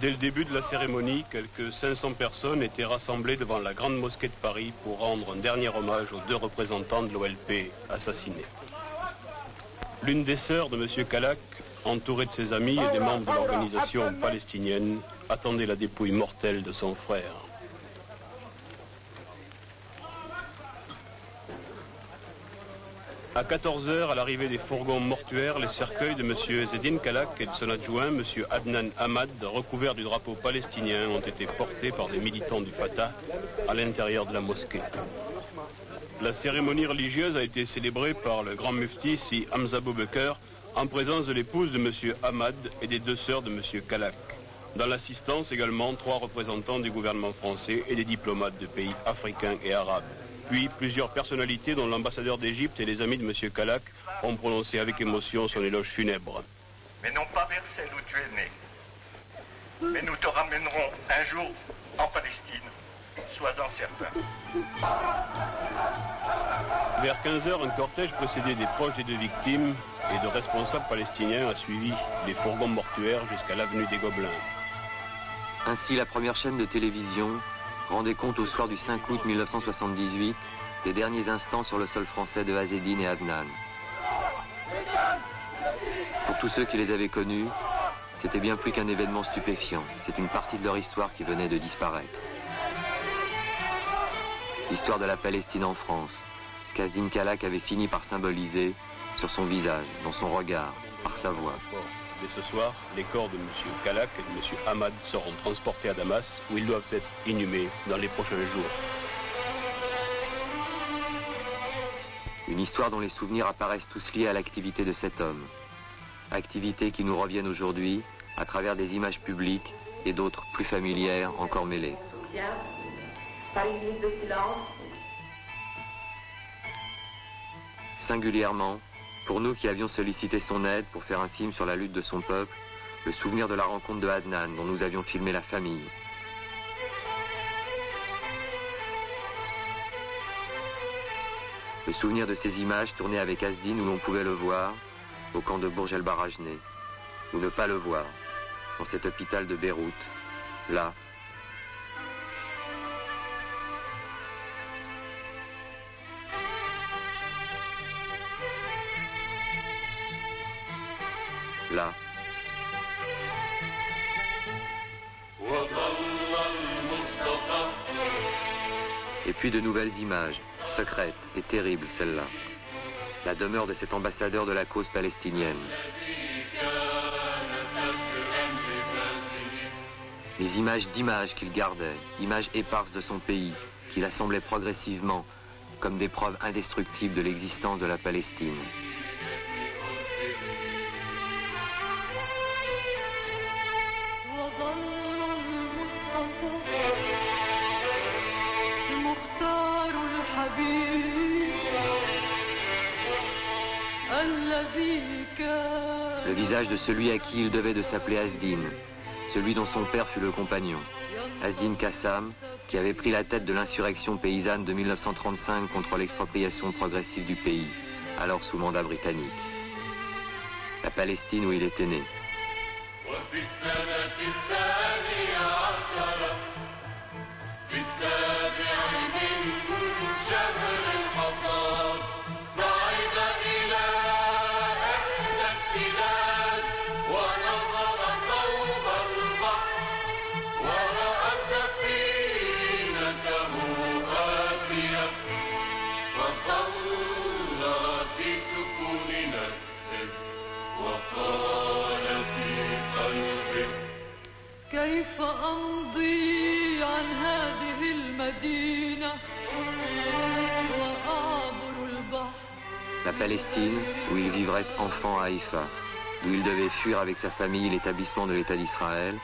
Dès le début de la cérémonie, quelques 500 personnes étaient rassemblées devant la Grande Mosquée de Paris pour rendre un dernier hommage aux 2 représentants de l'OLP assassinés. L'une des sœurs de M. Kalak, entourée de ses amis et des membres de l'organisation palestinienne, attendait la dépouille mortelle de son frère. À 14 h, à l'arrivée des fourgons mortuaires, les cercueils de M. Ezzedine Kalak et de son adjoint, M. Adnan Ahmad, recouverts du drapeau palestinien, ont été portés par des militants du Fatah à l'intérieur de la mosquée. La cérémonie religieuse a été célébrée par le grand mufti Si Hamza Boubaker en présence de l'épouse de M. Ahmad et des 2 sœurs de M. Kalak. Dans l'assistance également 3 représentants du gouvernement français et des diplomates de pays africains et arabes. Puis plusieurs personnalités dont l'ambassadeur d'Égypte et les amis de M. Kalak ont prononcé avec émotion son éloge funèbre. Mais non pas vers celle où tu es né. Mais nous te ramènerons un jour en Palestine. Sois-en certain. Vers 15 h, un cortège précédé des proches des 2 victimes et de responsables palestiniens a suivi les fourgons mortuaires jusqu'à l'avenue des Gobelins. Ainsi, la première chaîne de télévision rendait compte au soir du 5 août 1978 des derniers instants sur le sol français de Ezzedine et Adnan. Pour tous ceux qui les avaient connus, c'était bien plus qu'un événement stupéfiant. C'est une partie de leur histoire qui venait de disparaître. L'histoire de la Palestine en France, qu'Ezzedine Kalak avait fini par symboliser sur son visage, dans son regard, par sa voix. Dès ce soir, les corps de M. Kalak et de M. Ahmad seront transportés à Damas, où ils doivent être inhumés dans les prochains jours. Une histoire dont les souvenirs apparaissent tous liés à l'activité de cet homme. Activités qui nous reviennent aujourd'hui à travers des images publiques et d'autres plus familières encore mêlées. Singulièrement, pour nous qui avions sollicité son aide pour faire un film sur la lutte de son peuple, le souvenir de la rencontre de Adnan dont nous avions filmé la famille. Le souvenir de ces images tournées avec Ezzedine où l'on pouvait le voir, au camp de Bourj el-Barajneh, ou ne pas le voir, dans cet hôpital de Beyrouth, là. Là. Et puis de nouvelles images, secrètes et terribles celles-là. La demeure de cet ambassadeur de la cause palestinienne. Les images d'images qu'il gardait, images éparses de son pays, qu'il assemblait progressivement comme des preuves indestructibles de l'existence de la Palestine. Le visage de celui à qui il devait de s'appeler Ezzedine, celui dont son père fut le compagnon. Ezzedine Kassam, qui avait pris la tête de l'insurrection paysanne de 1935 contre l'expropriation progressive du pays, alors sous mandat britannique. La Palestine où il était né. La Palestine, où il vivrait enfant à Haïfa, d'où il devait fuir avec sa famille l'établissement de l'État d'Israël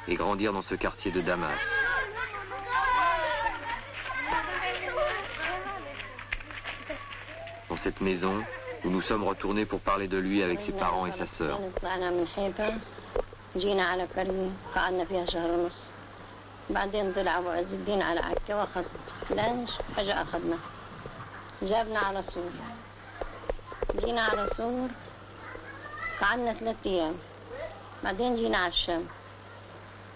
et grandir dans ce quartier de Damas. Dans cette maison où nous sommes retournés pour parler de lui avec ses parents et sa sœur. جينا على قرية قعدنا فيها شهر ونص بعدين طلع أبو عز الدين على عكا واخذ لانش فجأة أخذنا جابنا على صور جينا على صور قعدنا 3 أيام بعدين جينا على الشام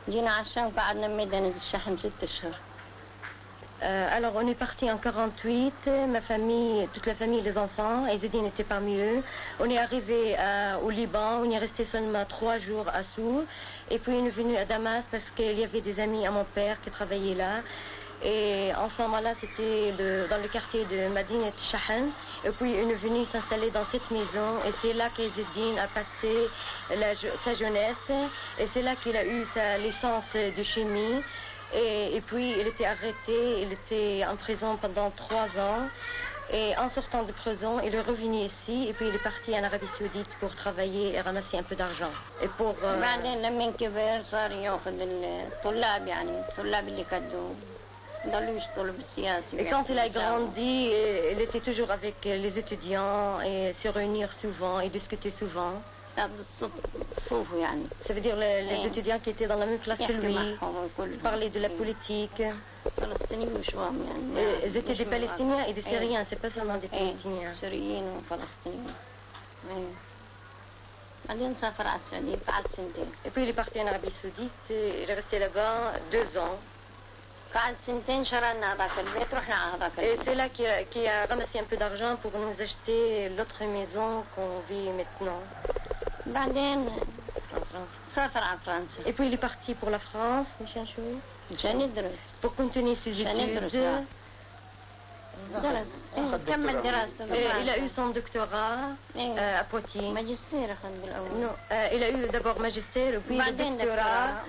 جينا على الشام قعدنا بميدان الشحن 6 أشهر. Alors on est parti en 48, ma famille, toute la famille, les enfants, Ezzedine était parmi eux. On est arrivé au Liban, on y est resté seulement 3 jours à Sour. Et puis on est venu à Damas parce qu'il y avait des amis à mon père qui travaillaient là. Et en ce moment-là, c'était dans le quartier de Madinat Shahan. Et puis on est venu s'installer dans cette maison. Et c'est là qu'Ezzedine a passé sa jeunesse. Et c'est là qu'il a eu sa licence de chimie. Et puis il était arrêté, il était en prison pendant 3 ans. Et en sortant de prison, il est revenu ici. Et puis il est parti en Arabie Saoudite pour travailler et ramasser un peu d'argent. Et pour... بعدين لما كبر صار ياخذ الطلاب يعني الطلاب اللي كدوا ضلوا يشتغلوا بالسياسة. Et quand il a grandi, il était toujours avec les étudiants et se réunir souvent et discuter souvent. Ça veut dire les étudiants qui étaient dans la même classe que lui, parler de la politique. Ils étaient des Palestiniens et des Syriens, c'est pas seulement des Palestiniens. Et puis il est parti en Arabie Saoudite, il est resté là-bas 2 ans. Et c'est là qu'il a ramassé un peu d'argent pour nous acheter l'autre maison qu'on vit maintenant. Et puis il est parti pour la France, pour continuer ses études. Il a eu son doctorat à Poitiers. Non, il a eu d'abord magistère, puis le doctorat.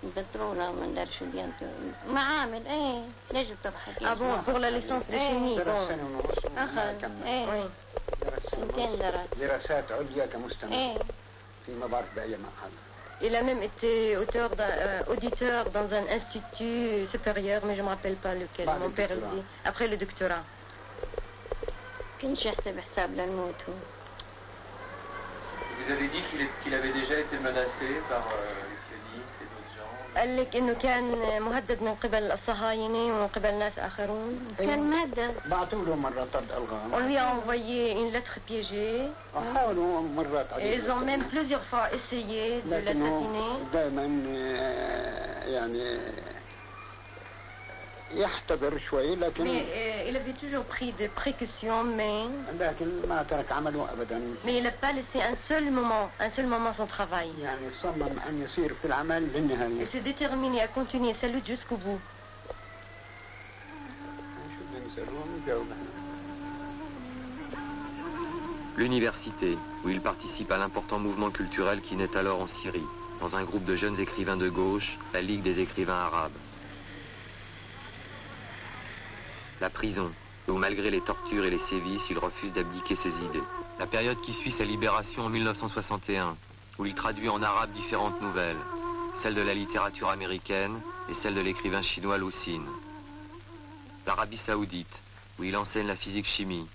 البترولة وما ندري شو ديانته معامل ايه ليش بتضحكي؟ pour la licence de chimie أخذ ايه 2 درس دراسات عليا كمستمع فيما بعرف بأي معهد. Il a même été auditeur dans un institut supérieur, mais je ne me rappelle pas lequel. Mon père le dit. Après le doctorat. كنش يحسب حساب للموت هو. Vous avez dit qu'il avait déjà été menacé par les sionistes et d'autres gens. قال لك انه كان مهدد من قبل الصهاينة ومن قبل ناس اخرون. كان مهدد. بعثوا له مرة طرد ألغام. On lui a envoyé une lettre piégée. حاولوا مرات عديدة. Ils ont même plusieurs fois essayé de l'assassiner. دائما يعني يحتضر شوي لكن. Mais il avait toujours pris des précautions, لكن ما ترك عمله أبدا. Mais il n'a pas laissé un seul moment son travail. يعني صمم أن يسير في العمل للنهاية. Il s'est déterminé à continuer sa lutte jusqu'au bout. L'université, où il participe à l'important mouvement culturel qui naît alors en Syrie, dans un groupe de jeunes écrivains de gauche, la Ligue des écrivains arabes. La prison, où malgré les tortures et les sévices, il refuse d'abdiquer ses idées. La période qui suit sa libération en 1961, où il traduit en arabe différentes nouvelles, celle de la littérature américaine et celle de l'écrivain chinois Lu Xun. L'Arabie Saoudite, où il enseigne la physique-chimie.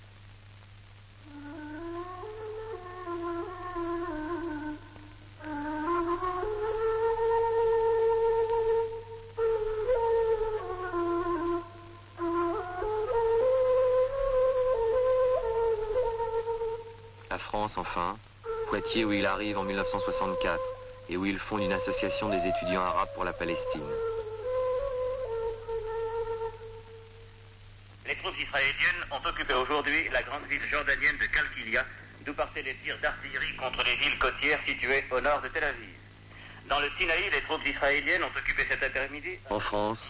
La France, enfin, Poitiers où il arrive en 1964 et où il fonde une association des étudiants arabes pour la Palestine. Les troupes israéliennes ont occupé aujourd'hui la grande ville jordanienne de Kalkilia, d'où partaient les tirs d'artillerie contre les villes côtières situées au nord de Tel Aviv. Dans le Sinaï, les troupes israéliennes ont occupé cet après-midi. En France,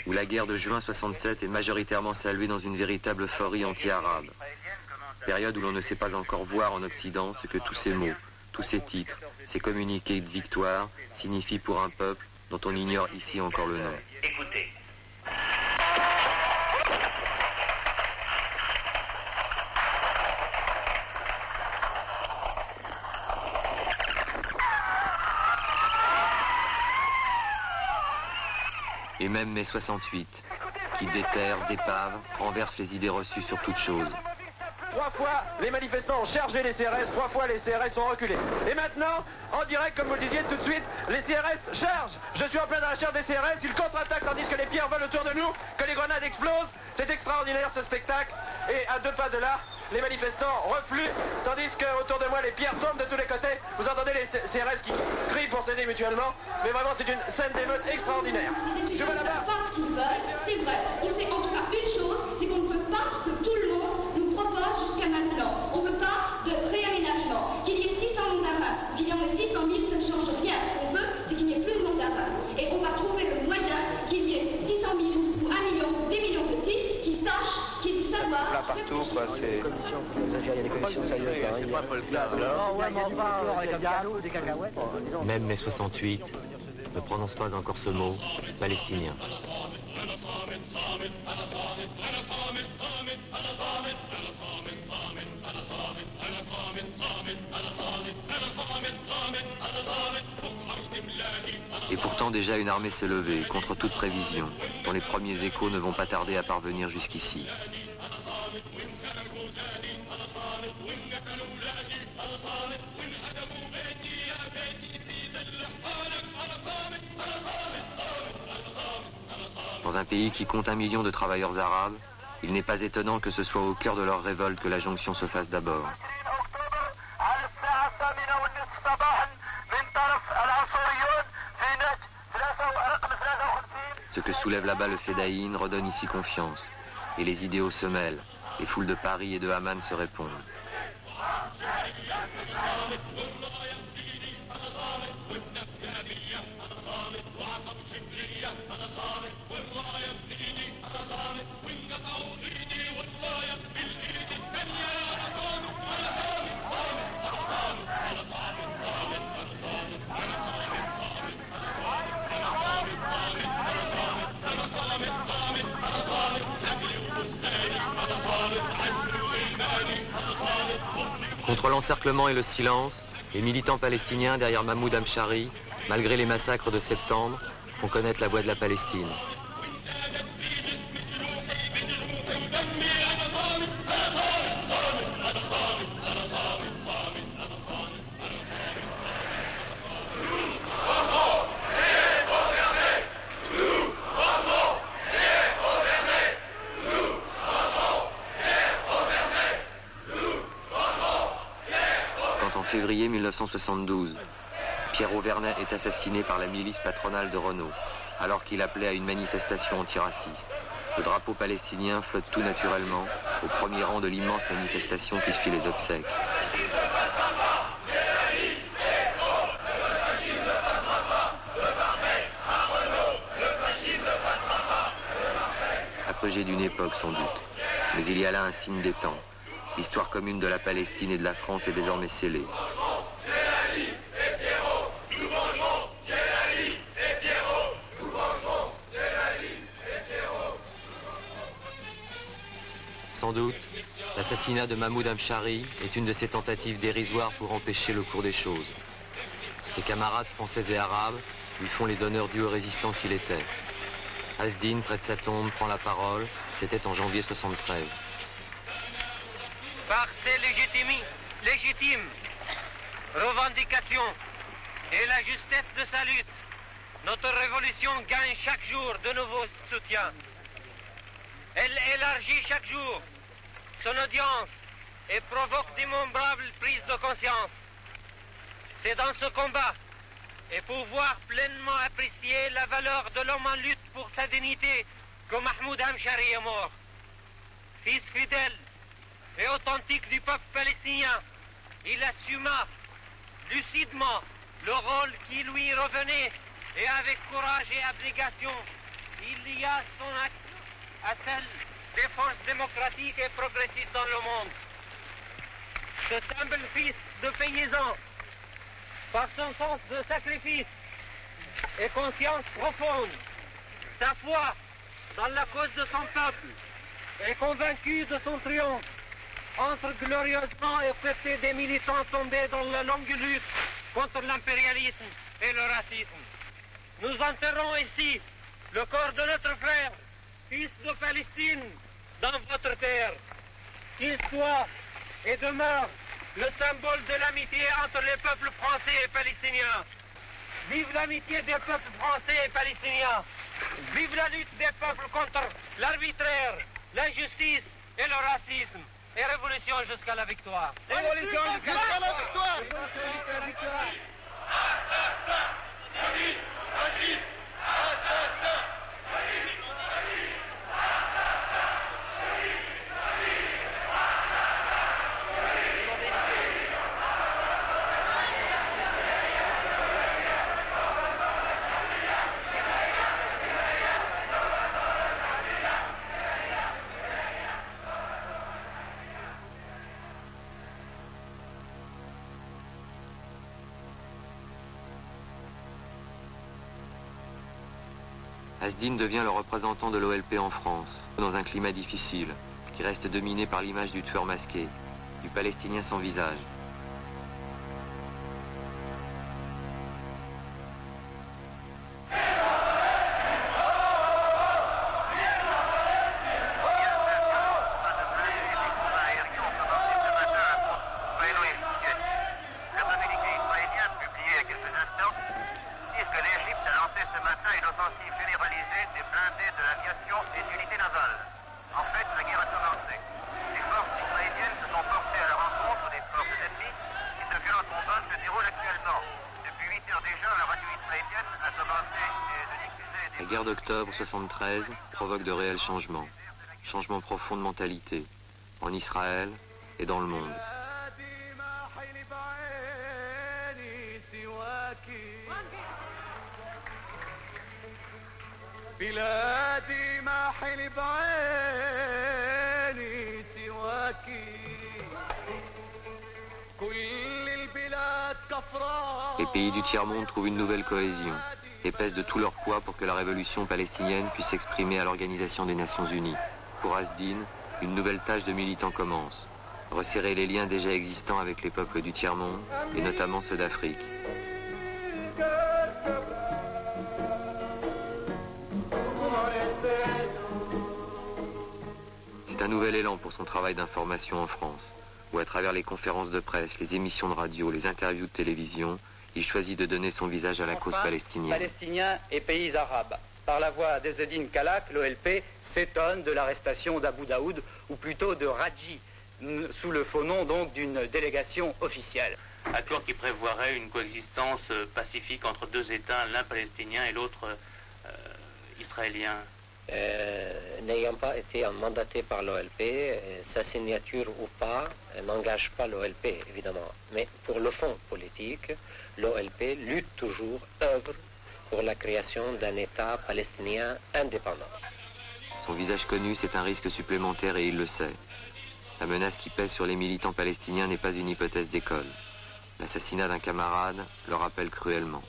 où la guerre de juin 67 est majoritairement saluée dans une véritable euphorie anti-arabe. Période où l'on ne sait pas encore voir en Occident ce que tous ces mots, tous ces titres, ces communiqués de victoire signifient pour un peuple dont on ignore ici encore le nom. Écoutez. Et même mai 68, qui déterre, dépave, renverse les idées reçues sur toute chose. 3 fois, les manifestants ont chargé les CRS, 3 fois les CRS ont reculé. Et maintenant, en direct, comme vous le disiez tout de suite, les CRS chargent. Je suis en plein dans la charge des CRS, ils contre-attaquent tandis que les pierres volent autour de nous, que les grenades explosent. C'est extraordinaire ce spectacle. Et à 2 pas de là, les manifestants refluent, tandis que autour de moi, les pierres tombent de tous les côtés. Vous entendez les CRS qui crient pour s'aider mutuellement, mais vraiment c'est une scène d'émeute extraordinaire. Je vais là-bas. C'est vrai. On sait en tout cas une chose, c'est qu'on ne veut pas que tout le monde nous propose jusqu'à maintenant. On ne veut pas de réaménagement. Qu'il y ait 600 mandarins, qu'il y en ait 600 000, ça ne change rien. Ce qu'on veut, c'est qu'il n'y ait plus de mandarins. Et on va trouver le moyen qu'il y ait 600 000 ou 1 million ou des millions de petits qui sachent, qui savent. Là partout, quoi, c'est... Il y a des commissions sérieuses. C'est pas le cas, alors. Même mai 68 ne prononce pas encore ce mot, palestinien. Et pourtant déjà une armée s'est levée, contre toute prévision, dont les premiers échos ne vont pas tarder à parvenir jusqu'ici. Dans un pays qui compte 1 million de travailleurs arabes, il n'est pas étonnant que ce soit au cœur de leur révolte que la jonction se fasse d'abord. Ce que soulève là-bas le Fedaïn redonne ici confiance, et les idéaux se mêlent, les foules de Paris et de Amman se répondent. Contre l'encerclement et le silence, les militants palestiniens derrière Mahmoud Hamshari, malgré les massacres de septembre, font connaître la voix de la Palestine. En février 1972, Pierre Auvernet est assassiné par la milice patronale de Renault, alors qu'il appelait à une manifestation antiraciste. Le drapeau palestinien flotte tout naturellement, au premier rang de l'immense manifestation qui suit les obsèques. Apogée d'une époque sans doute, mais il y a là un signe des temps. L'histoire commune de la Palestine et de la France est désormais scellée. Sans doute, l'assassinat de Mahmoud Hamshari est une de ces tentatives dérisoires pour empêcher le cours des choses. Ses camarades français et arabes lui font les honneurs dus au résistant qu'il était. Asdin, près de sa tombe, prend la parole. C'était en janvier 73. Par ses légitimes revendications et la justesse de sa lutte, notre révolution gagne chaque jour de nouveaux soutiens. Elle élargit chaque jour son audience et provoque d'innombrables prises de conscience. C'est dans ce combat et pouvoir pleinement apprécier la valeur de l'homme en lutte pour sa dignité que Mahmoud Hamshari est mort. Fils fidèle et authentique du peuple palestinien, il assuma lucidement le rôle qui lui revenait et avec courage et abnégation, il lia son acte à celle des forces démocratiques et progressistes dans le monde. Cet humble fils de paysan, par son sens de sacrifice et conscience profonde, sa foi dans la cause de son peuple, est convaincu de son triomphe entre glorieusement et fêté des militants tombés dans la longue lutte contre l'impérialisme et le racisme. Nous enterrons ici le corps de notre frère, fils de Palestine, dans votre terre. Qu'il soit et demeure le symbole de l'amitié entre les peuples français et palestiniens. Vive l'amitié des peuples français et palestiniens. Vive la lutte des peuples contre l'arbitraire, l'injustice et le racisme. Et révolution jusqu'à la victoire. Révolution jusqu'à la victoire. Hasdin devient le représentant de l'OLP en France, dans un climat difficile, qui reste dominé par l'image du tueur masqué, du Palestinien sans visage. La guerre d'octobre 73 provoque de réels changements. Changements profonds de mentalité, en Israël et dans le monde. Les pays du tiers-monde trouvent une nouvelle cohésion et pèsent de tout leur poids pour que la révolution palestinienne puisse s'exprimer à l'Organisation des Nations Unies. Pour Hasdin, une nouvelle tâche de militant commence. Resserrer les liens déjà existants avec les peuples du tiers-monde, et notamment ceux d'Afrique. C'est un nouvel élan pour son travail d'information en France, où à travers les conférences de presse, les émissions de radio, les interviews de télévision, il choisit de donner son visage à la cause palestinienne. Palestiniens et pays arabes. Par la voix d'Ezzedine Kalak, l'OLP s'étonne de l'arrestation d'Abou Daoud, ou plutôt de Radji, sous le faux nom donc d'une délégation officielle. Accord qui prévoirait une coexistence pacifique entre deux États, l'un palestinien et l'autre israélien. N'ayant pas été mandaté par l'OLP, sa signature ou pas n'engage pas l'OLP, évidemment. Mais pour le fond politique, l'OLP lutte toujours, œuvre pour la création d'un État palestinien indépendant. Son visage connu, c'est un risque supplémentaire et il le sait. La menace qui pèse sur les militants palestiniens n'est pas une hypothèse d'école. L'assassinat d'un camarade le rappelle cruellement.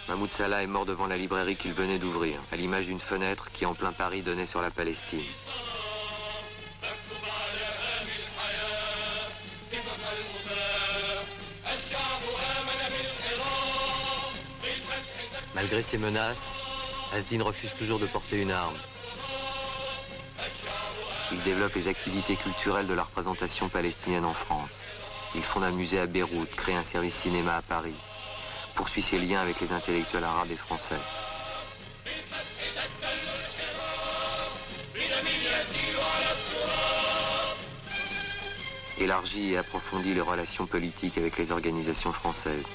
Mahmoud Salah est mort devant la librairie qu'il venait d'ouvrir, à l'image d'une fenêtre qui en plein Paris donnait sur la Palestine. Malgré ces menaces, Hasdin refuse toujours de porter une arme. Il développe les activités culturelles de la représentation palestinienne en France. Il fonde un musée à Beyrouth, crée un service cinéma à Paris, poursuit ses liens avec les intellectuels arabes et français. Élargit et approfondit les relations politiques avec les organisations françaises.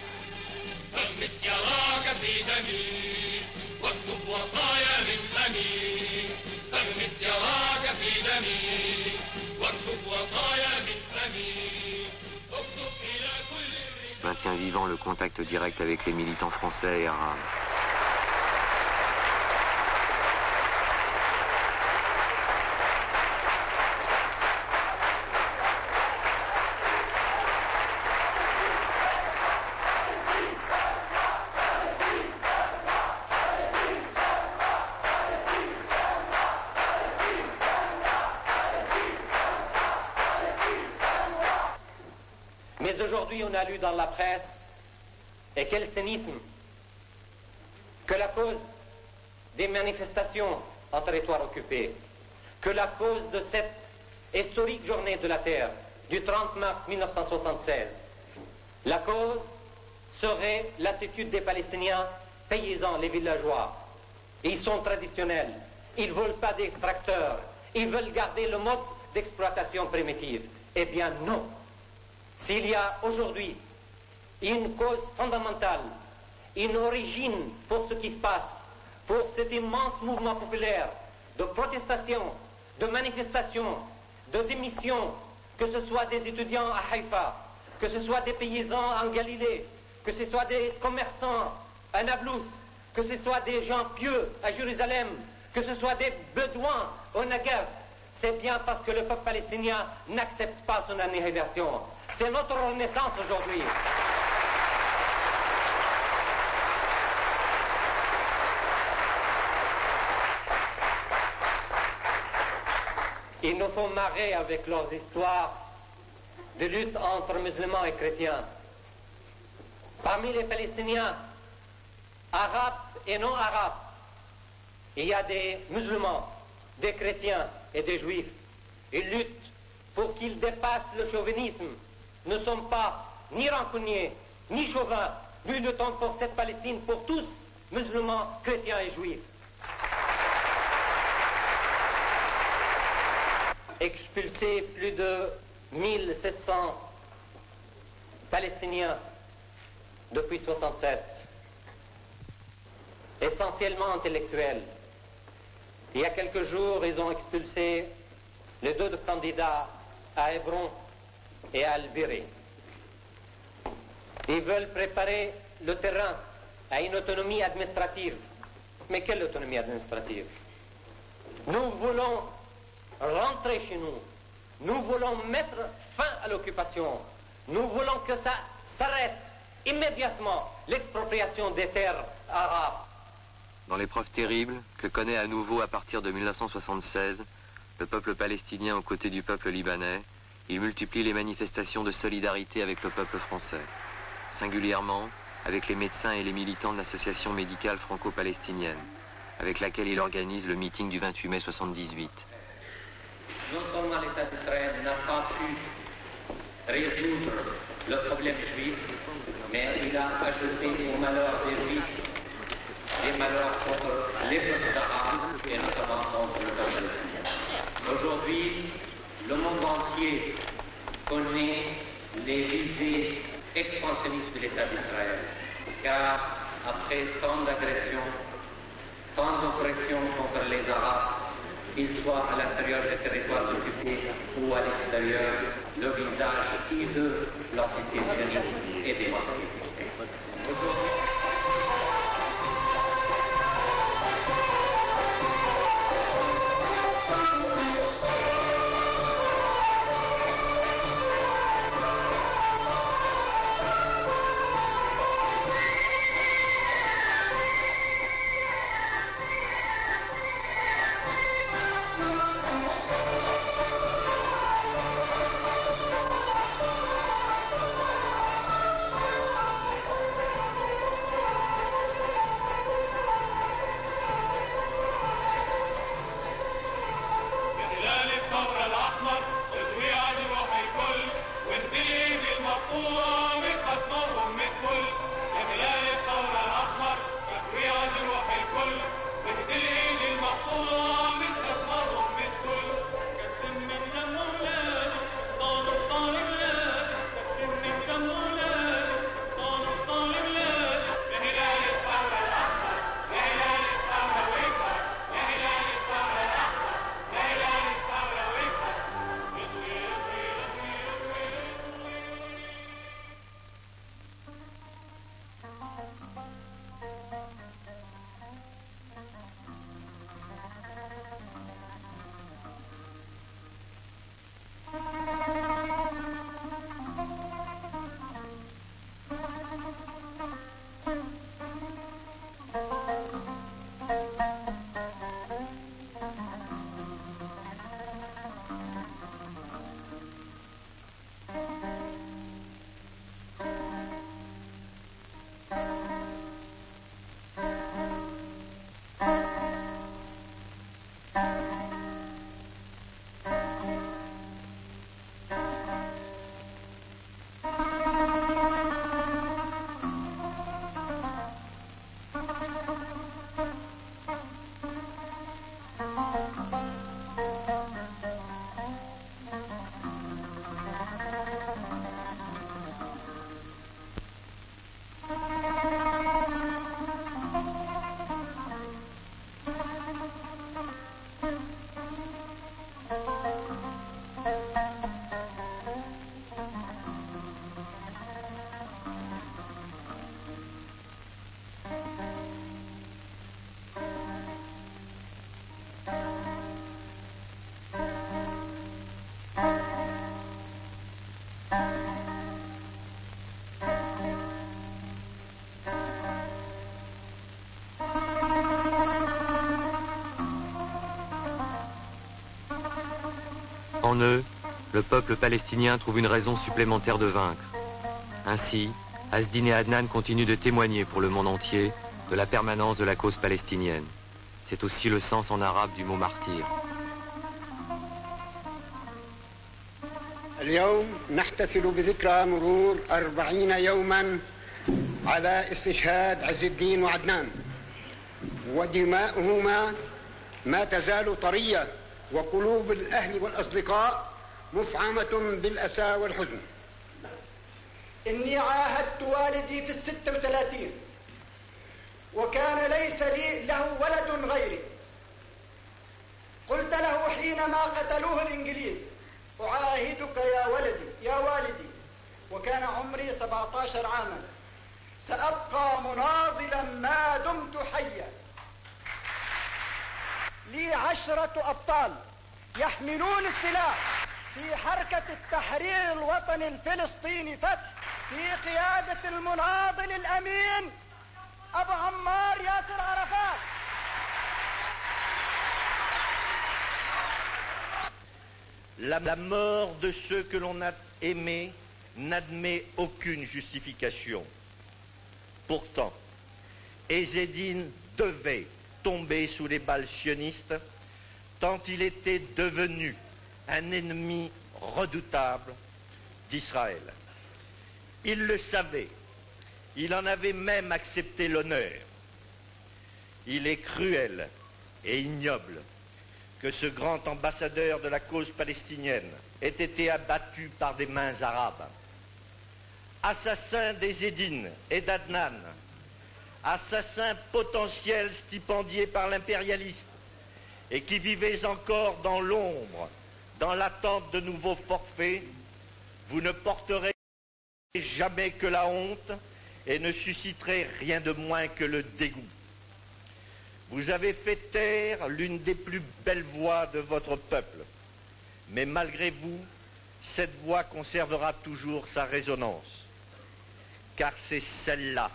Maintient vivant le contact direct avec les militants français et arabes. Mais aujourd'hui, on a lu dans la presse, et quel cynisme, que la cause des manifestations en territoire occupé, que la cause de cette historique journée de la Terre du 30 mars 1976, la cause serait l'attitude des Palestiniens paysans, les villageois. Ils sont traditionnels, ils ne veulent pas des tracteurs, ils veulent garder le mode d'exploitation primitive. Eh bien non. S'il y a aujourd'hui une cause fondamentale, une origine pour ce qui se passe, pour cet immense mouvement populaire de protestation, de manifestation, de démission, que ce soit des étudiants à Haïfa, que ce soit des paysans en Galilée, que ce soit des commerçants à Nablus, que ce soit des gens pieux à Jérusalem, que ce soit des bédouins au Negev, c'est bien parce que le peuple palestinien n'accepte pas son annihilation. C'est notre renaissance aujourd'hui. Ils nous font marrer avec leurs histoires de lutte entre musulmans et chrétiens. Parmi les Palestiniens, arabes et non arabes, il y a des musulmans, des chrétiens et des juifs. Ils luttent pour qu'ils dépassent le chauvinisme. Nous ne sommes pas ni rancuniers, ni chauvins. Nous luttons pour cette Palestine pour tous, musulmans, chrétiens et juifs. Expulser plus de 1700 Palestiniens depuis 1967, essentiellement intellectuels. Il y a quelques jours, ils ont expulsé les deux candidats à Hébron et à Al-Biri. Ils veulent préparer le terrain à une autonomie administrative. Mais quelle autonomie administrative? Nous voulons rentrer chez nous. Nous voulons mettre fin à l'occupation. Nous voulons que ça s'arrête immédiatement, l'expropriation des terres arabes. Dans l'épreuve terrible que connaît à nouveau à partir de 1976 le peuple palestinien aux côtés du peuple libanais, il multiplie les manifestations de solidarité avec le peuple français, singulièrement avec les médecins et les militants de l'association médicale franco-palestinienne, avec laquelle il organise le meeting du 28 mai 1978. Non seulement l'État d'Israël n'a pas pu résoudre le problème juif, mais il a ajouté au malheur des juifs des malheurs contre les peuples arabes et notamment contre le peuple palestinien. Aujourd'hui, le monde entier connaît les visées expansionnistes de l'État d'Israël, car après tant d'agressions, tant d'oppressions contre les Arabes, qu'ils soient à l'intérieur des territoires occupés ou à l'extérieur, le visage hideux de l'antisémitisme est démasqué. En eux, le peuple palestinien trouve une raison supplémentaire de vaincre. Ainsi, Azdin et Adnan continuent de témoigner pour le monde entier de la permanence de la cause palestinienne. C'est aussi le sens en arabe du mot martyr. اليوم نحتفل بذكرى مرور 40 يوما على استشهاد عز الدين وعدنان ودماؤهما ما تزال طرية وقلوب الأهل والأصدقاء مفعمة بالأسى والحزن. إني عاهدت والدي في 36 وكان ليس له ولد غيري. قلت له حينما قتلوه الإنجليز: أعاهدك يا ولدي يا والدي، وكان عمري 17 عاما، سأبقى مناضلا ما دمت حيا. لي 10 أبطال يحملون السلاح في حركة التحرير الوطني الفلسطيني فتح في قيادة المناضل الأمين أبو عمار ياسر عرفات. La mort de ceux que l'on a aimés n'admet aucune justification. Pourtant, Ezzedine devait tomber sous les balles sionistes tant il était devenu un ennemi redoutable d'Israël. Il le savait, il en avait même accepté l'honneur. Il est cruel et ignoble que ce grand ambassadeur de la cause palestinienne ait été abattu par des mains arabes. Assassin d'Ezzedine et d'Adnan, assassin potentiel stipendié par l'impérialiste et qui vivait encore dans l'ombre, dans l'attente de nouveaux forfaits, vous ne porterez jamais que la honte et ne susciterez rien de moins que le dégoût. Vous avez fait taire l'une des plus belles voix de votre peuple, mais malgré vous, cette voix conservera toujours sa résonance, car c'est celle-là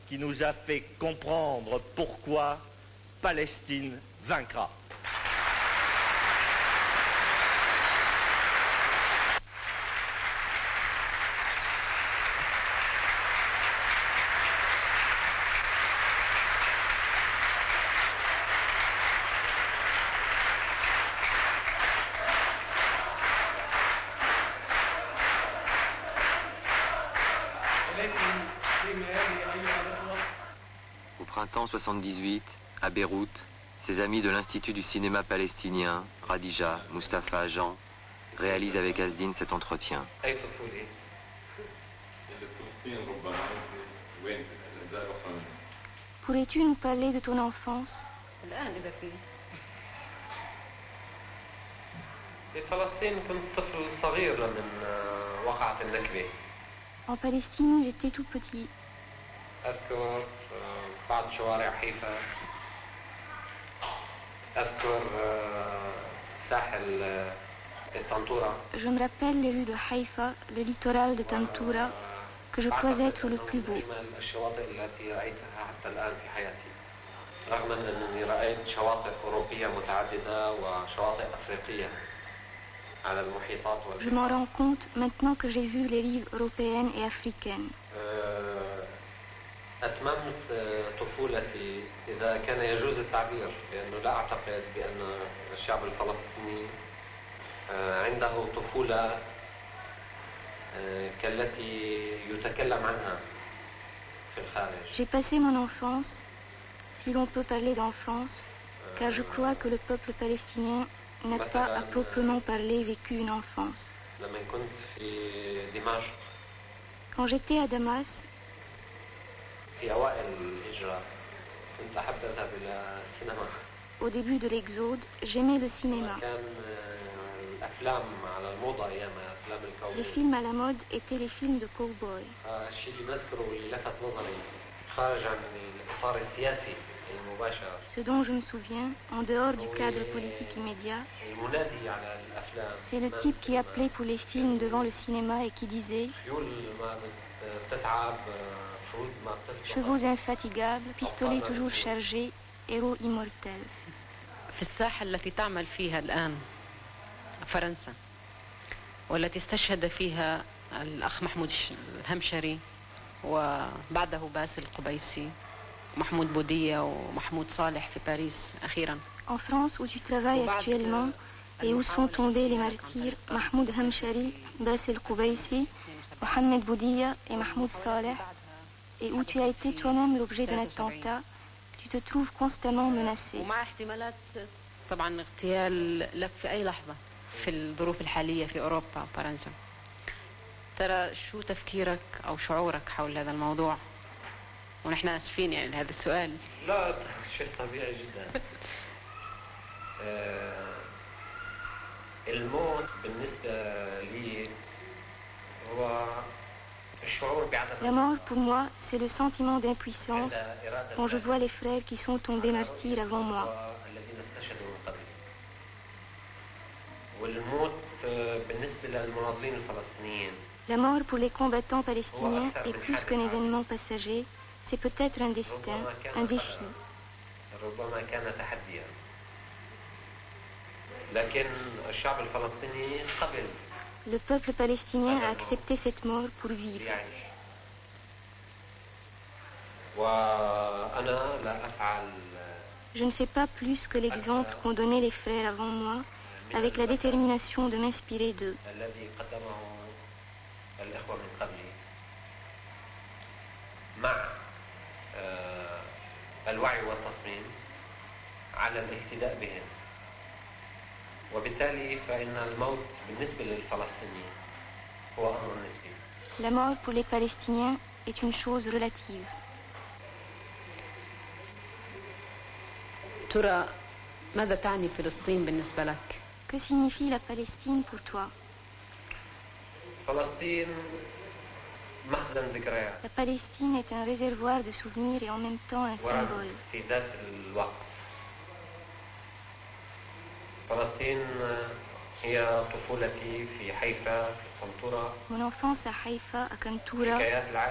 qui nous a fait comprendre pourquoi Palestine vaincra. Au printemps 78, à Beyrouth, ses amis de l'Institut du cinéma palestinien, Radija, Mustapha, Jean, réalisent avec Azdin cet entretien. Pourrais-tu nous parler de ton enfance? En Palestine, j'étais tout petit. Je me rappelle les rues de Haïfa, le littoral de Tantoura, que je crois être le plus beau. Je m'en rends compte maintenant que j'ai vu les rives européennes et africaines. أتممت طفولتي إذا كان يجوز التعبير لأنه لا أعتقد بأن الشعب الفلسطيني عنده طفولة كالتي يتكلم عنها في الخارج. J'ai passé mon enfance, si l'on peut parler d'enfance, car je crois que le peuple palestinien n'a pas à proprement parler vécu une enfance. لما كنت في دمشق. Quand j'étais à Damas, au début de l'Exode, j'aimais le cinéma. Les films à la mode étaient les films de cow-boy. Ce dont je me souviens, en dehors du cadre politique immédiat, c'est le type qui appelait pour les films devant le cinéma et qui disait « Chevaux infatigables, pistolets toujours chargés, héros immortels. » في الساحة التي تعمل فيها الآن فرنسا والتي استشهد فيها الأخ محمود الهمشري وبعده باسل القبيسي ومحمود بودية ومحمود صالح في باريس أخيرا. En France, où tu travailles actuellement et où sont tombés les martyrs Mahmoud Hamshari, Bassel Koubaïsi, Mohamed Boudiya et Mahmoud Saleh, et où tu as été toi-même l'objet d'un attentat, tu te trouves constamment menacé. ومع احتمالات طبعا اغتيال لك في أي لحظة في الظروف الحالية في أوروبا وفرنسا. ترى شو تفكيرك أو شعورك حول هذا الموضوع؟ ونحن آسفين يعني لهذا السؤال. لا شيء طبيعي جدا. الموت بالنسبة لي هو الشعور بعدم. La mort pour moi, c'est le sentiment d'impuissance quand je vois les frères qui sont tombés martyrs avant moi. الذين استشهدوا من قبل. والموت بالنسبة للمناضلين الفلسطينيين. La mort pour les combattants palestiniens est plus qu'un événement passager, c'est peut-être un destin, un défi. ربما كان تحديا. لكن الشعب الفلسطيني قبل. Le peuple palestinien a accepté cette mort pour vivre. وأنا لا أفعل. Je ne fais pas plus que l'exemple qu'ont donné les frères avant moi, avec la détermination de m'inspirer d'eux. الذي قدمه الإخوة من قبلي مع الوعي والتصميم على الاهتداء بهم. وبالتالي فإن الموت بالنسبة للفلسطينيين هو أمر نسبي. La mort pour les Palestiniens est une chose relative. ترى ماذا تعني فلسطين بالنسبة لك؟ Que signifie la Palestine pour toi? فلسطين مخزن ذكريات. La Palestine est un réservoir de souvenirs et en même temps un symbole. في ذات الوقت. فلسطين هي طفولتي في حيفا في طنطورة. Mon enfance à Haïfa, à Kantoura,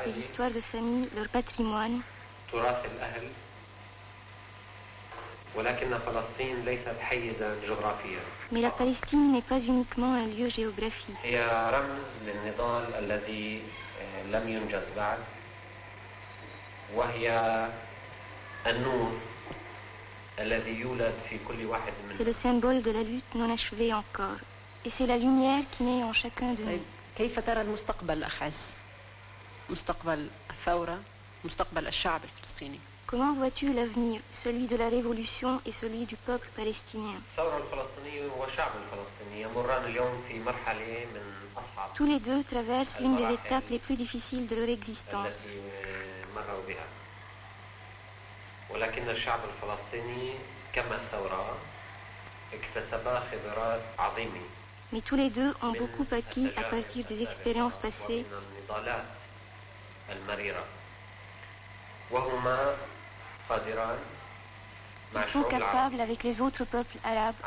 les histoires de famille, leur patrimoine. تراث الأهل. ولكن فلسطين ليست حيزا جغرافيا. Mais la Palestine n'est pas uniquement un lieu géographique. هي رمز للنضال الذي لم ينجز بعد. وهي النور الذي يولد في كل واحد منا. C'est le symbole de la lutte non achevée encore. Et c'est la lumière qui naît en chacun de nous. كيف ترى المستقبل أخ عز؟ مستقبل الثورة، مستقبل الشعب الفلسطيني. Comment vois-tu l'avenir, celui de la révolution et celui du peuple palestinien? Tous les deux traversent l'une des étapes les plus difficiles de leur existence. Mais tous les deux ont beaucoup acquis à partir des expériences passées. Ils sont capables, avec les autres peuples arabes,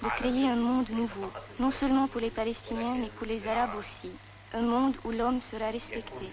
de créer un monde nouveau, non seulement pour les Palestiniens, mais pour les Arabes aussi. Un monde où l'homme sera respecté.